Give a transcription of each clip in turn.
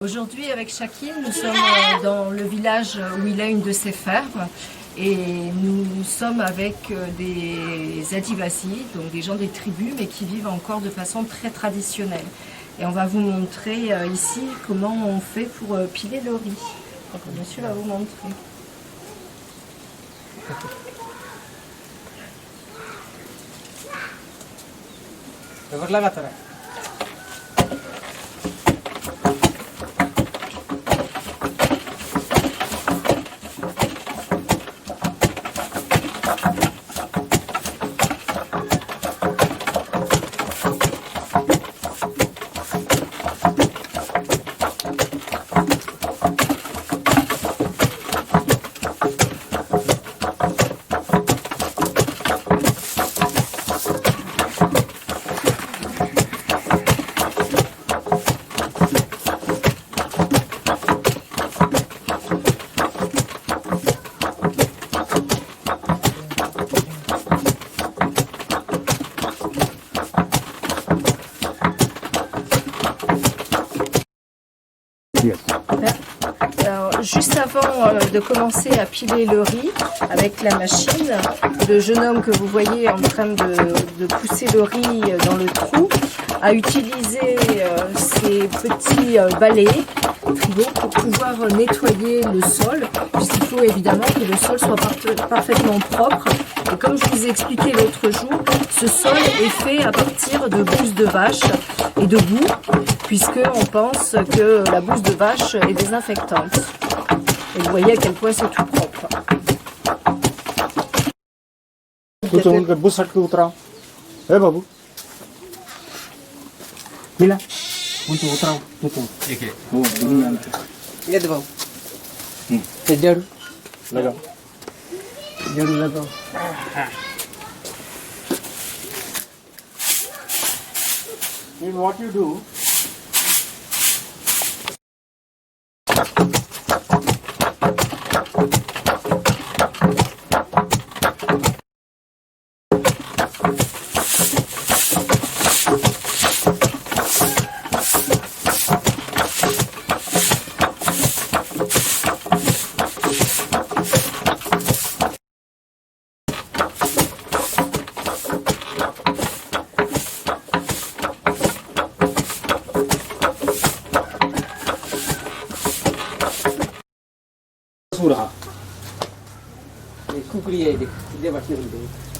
Aujourd'hui, avec Shakil, nous sommes dans le village où il a une de ses fermes et nous sommes avec des Adivasi, donc des gens des tribus, mais qui vivent encore de façon très traditionnelle. Et on va vous montrer ici comment on fait pour piler le riz. Donc, monsieur va vous montrer. Alors, juste avant de commencer à piler le riz avec la machine, le jeune homme que vous voyez en train de pousser le riz dans le trou a utilisé ces petits balais tribots pour pouvoir nettoyer le sol, puisqu'il faut évidemment que le sol soit parfaitement propre. Et comme je vous ai expliqué l'autre jour, ce sol est fait à partir de bouse de vache et de boue, puisqu'on pense que la bouse de vache est désinfectante. Et vous voyez à quel point c'est tout propre. What you do?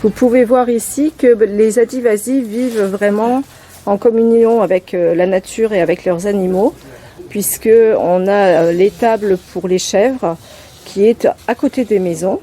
Vous pouvez voir ici que les Adivasi vivent vraiment en communion avec la nature et avec leurs animaux, puisque on a l'étable pour les chèvres qui est à côté des maisons.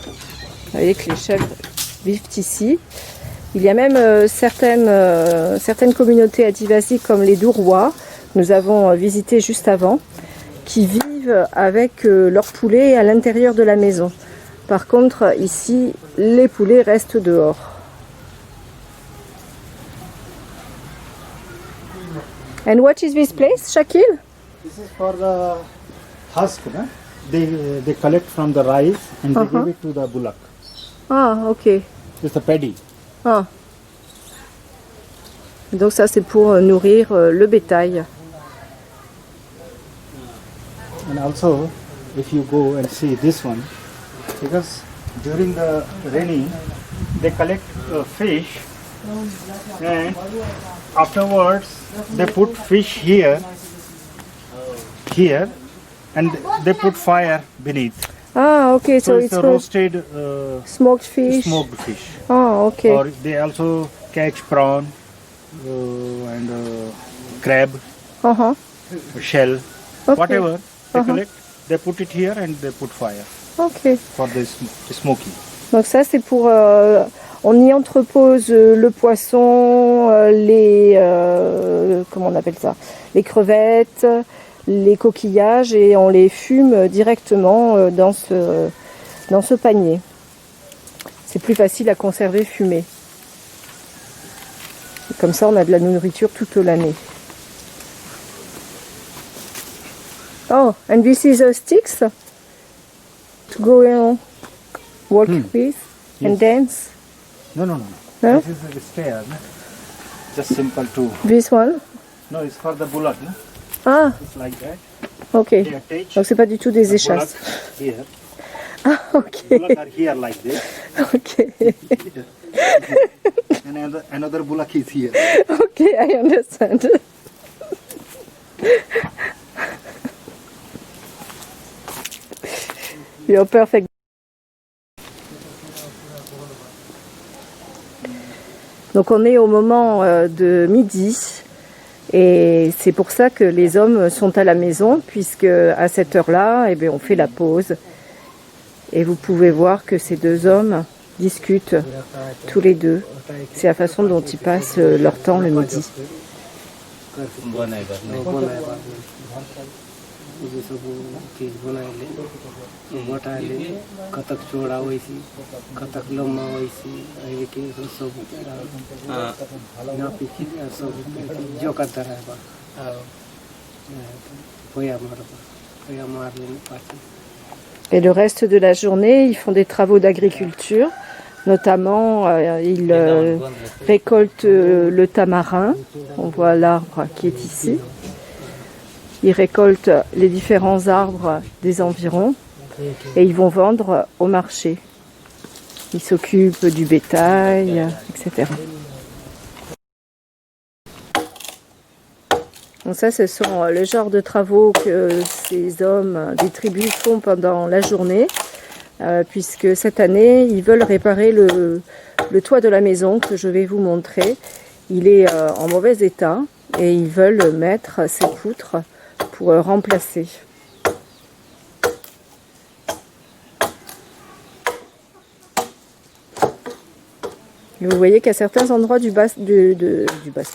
Vous voyez que les chèvres vivent ici. Il y a même certaines communautés Adivasi comme les Dourois, que nous avons visité juste avant, qui vivent avec leurs poulets à l'intérieur de la maison. Par contre, ici, les poulets restent dehors. And what is this place, Shakil? This is for the husk. No? They collect from the rice and they give it to the bullock. Ah, ok. It's the paddy. Ah. Donc ça, c'est pour nourrir le bétail. And also, if you go and see this one, because during the raining, they collect fish, and afterwards they put fish here, and they put fire beneath. Ah, okay. So it's a roasted smoked fish. Smoked fish. Oh, okay. Or they also catch prawn and crab, shell, whatever they collect. They put it here and they put fire. Ok. For the smoky. Donc ça c'est pour, on y entrepose le poisson, comment on appelle ça, les crevettes, les coquillages et on les fume directement dans ce panier. C'est plus facile à conserver fumé. Et comme ça on a de la nourriture toute l'année. Oh, and this is a sticks to go and walk with and dance. No. No? This is a stair. No? Just simple to. This one? No, it's for the bullock. No? Ah, It's like that. ok. They attach Donc c'est pas du tout des the échasses. bullock here. Ah, ok. Bullock are here like this. Ok. And another bullock is here. Ok, I understand. You're perfect. Donc on est au moment de midi et c'est pour ça que les hommes sont à la maison puisque à cette heure-là, eh bien, on fait la pause et vous pouvez voir que ces deux hommes discutent tous les deux. C'est la façon dont ils passent leur temps le midi. जो सब चीज बनाइले बटाइले कतक चौड़ा वैसी कतक लम्बा वैसी अहिले के सब नापी सब जो करता रहे बा पोया मार लेने पाछे. Et le reste de la journée, ils font des travaux d'agriculture. Notamment, ils récoltent le tamarin. On voit l'arbre qui est ici. Ils récoltent les différents arbres des environs et ils vont vendre au marché. Ils s'occupent du bétail, etc. Donc ça, ce sont le genre de travaux que ces hommes des tribus font pendant la journée, puisque cette année, ils veulent réparer le toit de la maison que je vais vous montrer. Il est en mauvais état et ils veulent mettre ces poutres pour remplacer. Et vous voyez qu'à certains endroits du Basque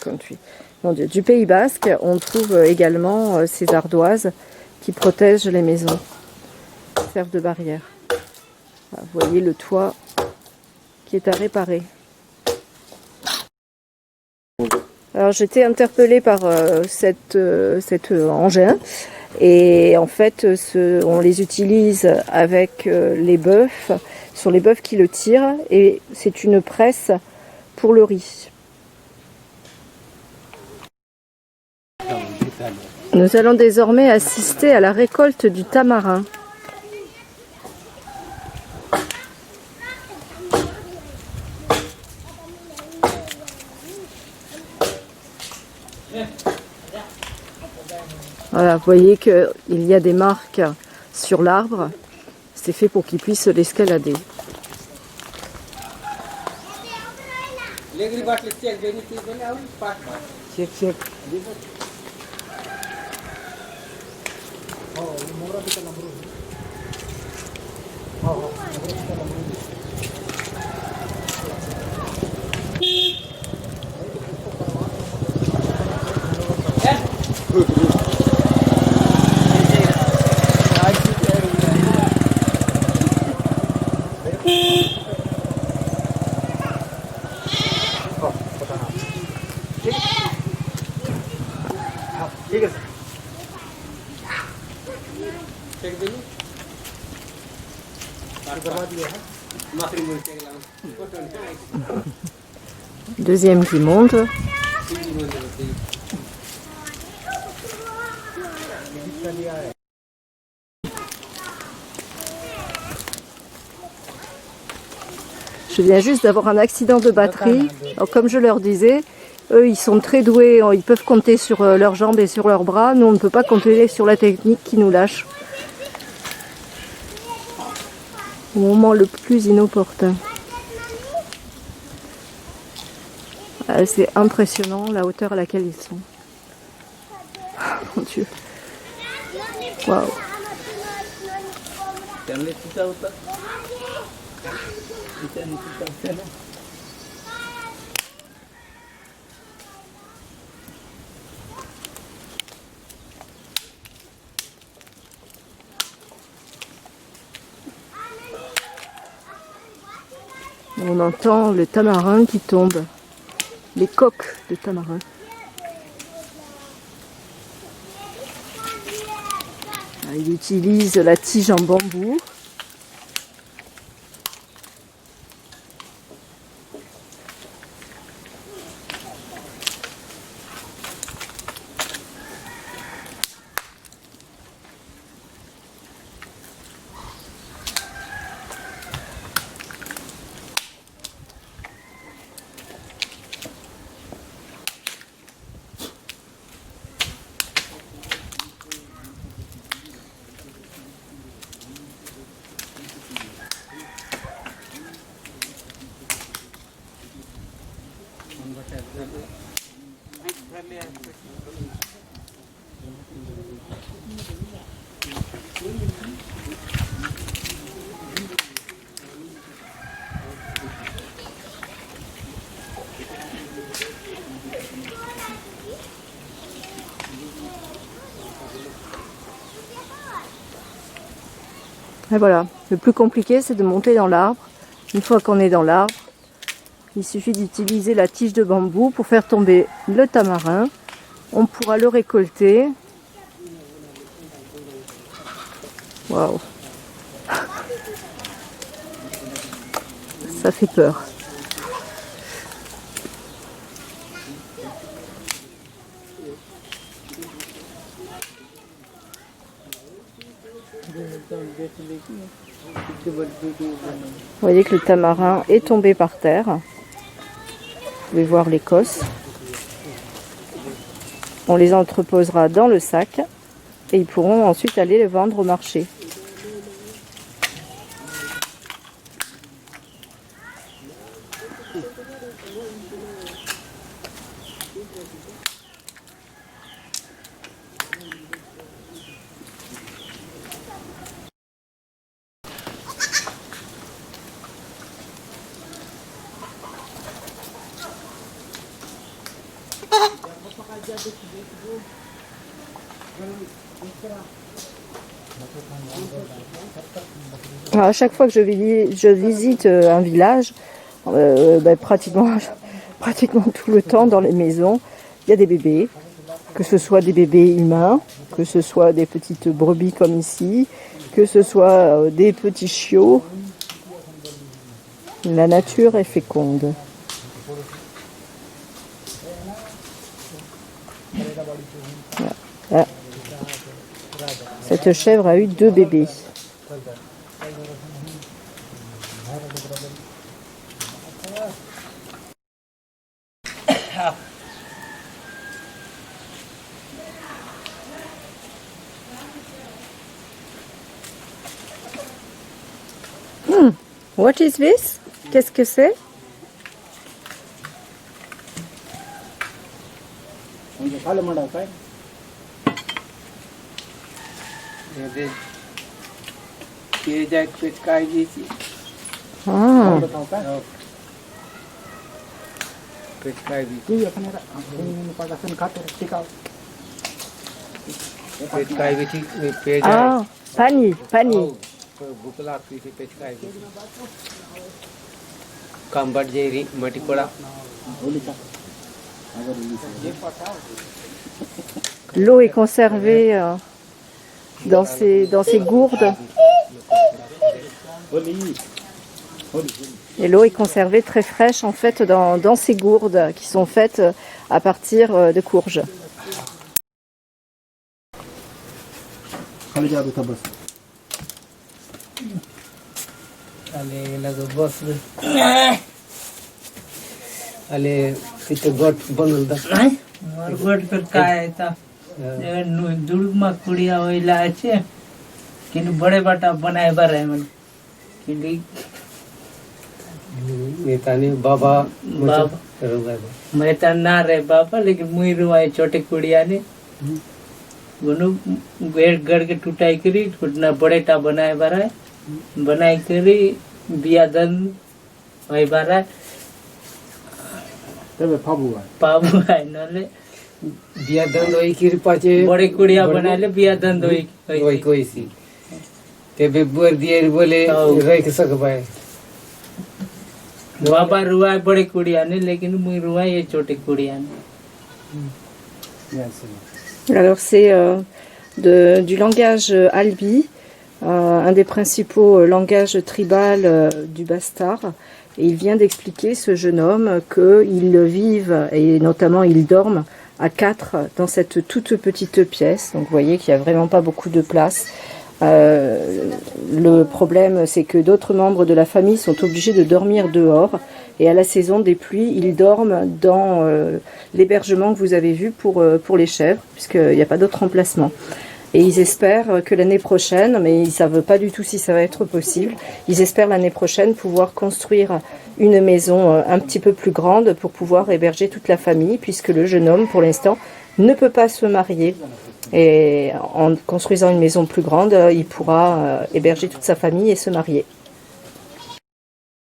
Country, du Pays Basque, on trouve également ces ardoises qui protègent les maisons, qui servent de barrière. Voilà, vous voyez le toit qui est à réparer. Alors j'étais interpellée par cet engin et en fait on les utilise avec les bœufs, sur les bœufs qui le tirent et c'est une presse pour le riz. Nous allons désormais assister à la récolte du tamarin. Voilà, vous voyez qu'il y a des marques sur l'arbre. C'est fait pour qu'il puisse l'escalader. Deuxième qui monte. Je viens juste d'avoir un accident de batterie. Alors, comme je leur disais, eux ils sont très doués, ils peuvent compter sur leurs jambes et sur leurs bras. Nous on ne peut pas compter sur la technique qui nous lâche au moment le plus inopportun. C'est impressionnant la hauteur à laquelle ils sont. Mon Dieu. Waouh. On entend le tamarin qui tombe, les coques de tamarin. Il utilise la tige en bambou. Et voilà, le plus compliqué c'est de monter dans l'arbre. Une fois qu'on est dans l'arbre, il suffit d'utiliser la tige de bambou pour faire tomber le tamarin. On pourra le récolter. Waouh! Ça fait peur. Vous voyez que le tamarin est tombé par terre. Vous pouvez voir l'écosse. On les entreposera dans le sac et ils pourront ensuite aller les vendre au marché. Alors, à chaque fois que je visite un village, pratiquement tout le temps dans les maisons, il y a des bébés, que ce soit des bébés humains, que ce soit des petites brebis comme ici, que ce soit des petits chiots. La nature est féconde. Voilà. Cette chèvre a eu 2 bébés. What is this? Qu'est-ce que c'est? Ah. Ah, pani. L'eau est conservée dans ces gourdes. Et l'eau est conservée très fraîche en fait dans ces gourdes qui sont faites à partir de courges. बड़े बाटा बनाए बारे मन बाबा मैं तो ना रहे बाबा लेकिन मुई रुआई छोटे कुड़िया ने गुनु गेट गड़ के टूटाई करी टूटना बड़े टा बनाए बारा बनाई करी बिया दन भाई बारा तबे पाबू है नले बिया दंड होई कि पाचे बड़े कुड़िया बना ले बिया दंड होई कोई सी तेबे बोर दिए बोले रह के सक पाए बाबा रुआ बड़े कुड़िया ने लेकिन मुई रुआ ये छोटे कुड़िया ने. Alors c'est du langage albi, un des principaux langages tribal du Bastard. Et il vient d'expliquer, ce jeune homme, qu'ils vivent et notamment ils dorment à 4 dans cette toute petite pièce. Donc vous voyez qu'il n'y a vraiment pas beaucoup de place. Le problème, c'est que d'autres membres de la famille sont obligés de dormir dehors. Et à la saison des pluies, ils dorment dans l'hébergement que vous avez vu pour les chèvres, puisqu'il n'y a pas d'autre emplacement. Et ils espèrent que l'année prochaine, mais ils ne savent pas du tout si ça va être possible, ils espèrent l'année prochaine pouvoir construire une maison un petit peu plus grande pour pouvoir héberger toute la famille, puisque le jeune homme, pour l'instant, ne peut pas se marier. Et en construisant une maison plus grande, il pourra héberger toute sa famille et se marier.